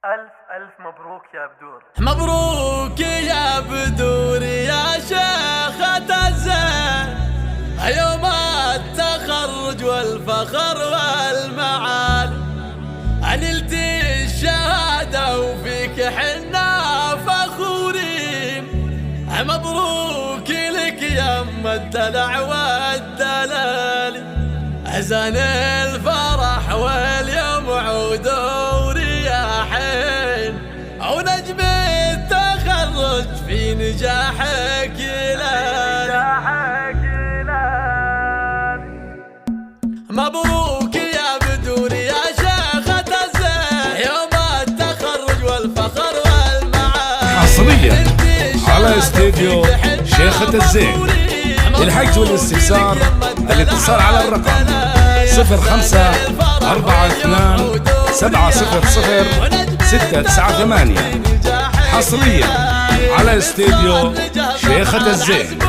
ألف مبروك يا بدور. مبروك يا بدور يا شيخة الزين، يوم التخرج والفخر والمعالي، نلت الشهادة وفيك حنا فخورين. مبروك لك يم الدلع والدلالي، أزان الفرح واليوم عود ورياحين، ونجم التخرج في نجاحك يلالي. مبروك يا بدور يا شيخة الزين، يوم التخرج والفخر والمعالي، حصريا على استديو شيخة الزين. للحجز والاستفسار الاتصال على الرقم 0542-700-698. حصريا على استديو شيخة الزين.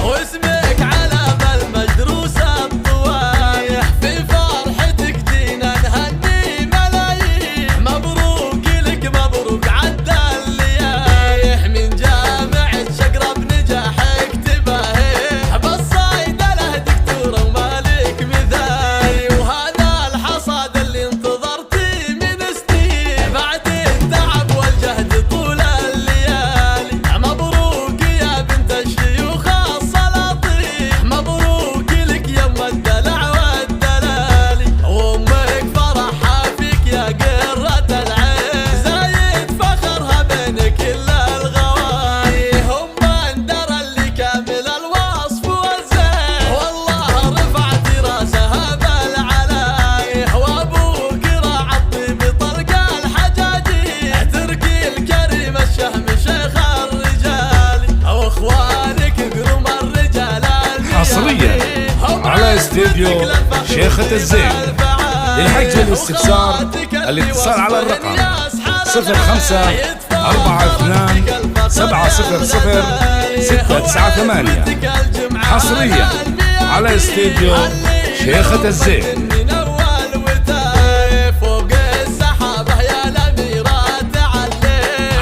واسمك علم المدروس الطوايح، في فرحتك جينا نهني ملايين. مبروك لك مبروك عدى الليايح، من جامعة شقرة بنجاحك تباهي، بالصيدلة له دكتورة ومالك مثالي، وهذا الحصاد اللي انتظرتي من سنين، بعد التعب والجهد طول الليالي. مبروك يا بنت الشيوخ السلاطين، مبروك لك يم الدلع والدلالي، وامك فرحها فيك يا قرة العين، زايد فخرها بين كل الغواية، هم اندر اللي كامل الوصف والزين، والله رفعت راسها بالعلايه، وابوك راعى الطيب طلق الحجاجي، تركي الكريم الشهم شيخ الرجال، واخوانك قرم الرجال. حصريا على استديو شيخة الزين. للحجز والاستفسار الاتصال على الرقم 0542-700-698. حصريا على استديو شيخة الزين. فوق السحابة يا الأميرة تعلي،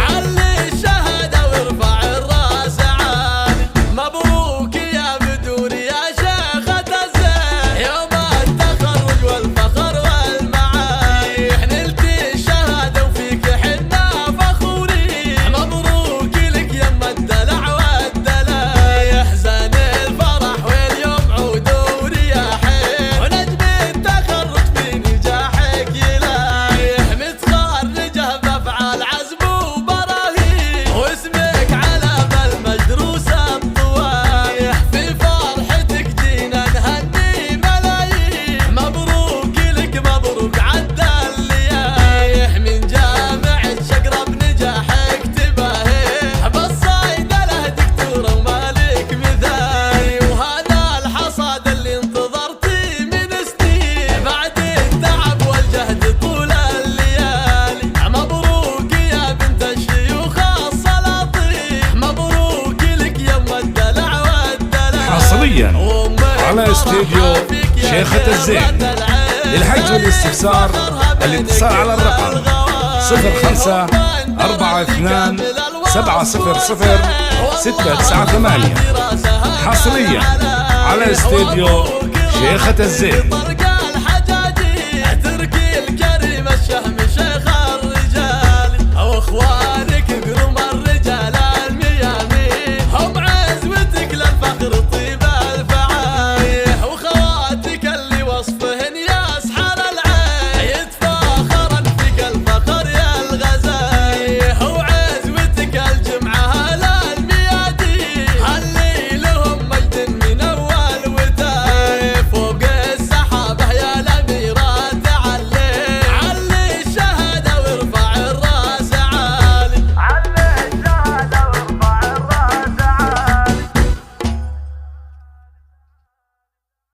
علي الشهادة وارفع الراس عالي. مبروك يا بدور يا شيخة الزين، يوم التخرج والفخر والمعالي، نلت الشهادة وفيك حنا فخورين. مبروك لك يم الدلع والدلايح، زان الفرح واليوم عود ورياحين، ونجم التخرج في نجاحك يلايح، متخرجة بأفعال عزم وبراهين، واسمك علم المدروس الطوايح، في فرحتك جينا نهني ملايين. مبروك لك مبروك عدى الليايح، من جامعة شقرة بنجاحك تباهي، بالصيدلة له دكتورة ومالك مثالي، وهذا الحصاد اللي انتظرتي من سنين، بعد التعب والجهد طول الليالي. مبروك يا بنت الشيوخ السلاطين، مبروك لك يم الدلع والدلال. حصريا على استديو شيخة الزين. للحجز والاستفسار الاتصال على الرقم 0542-700-698. حصريا على استديو شيخة الزين.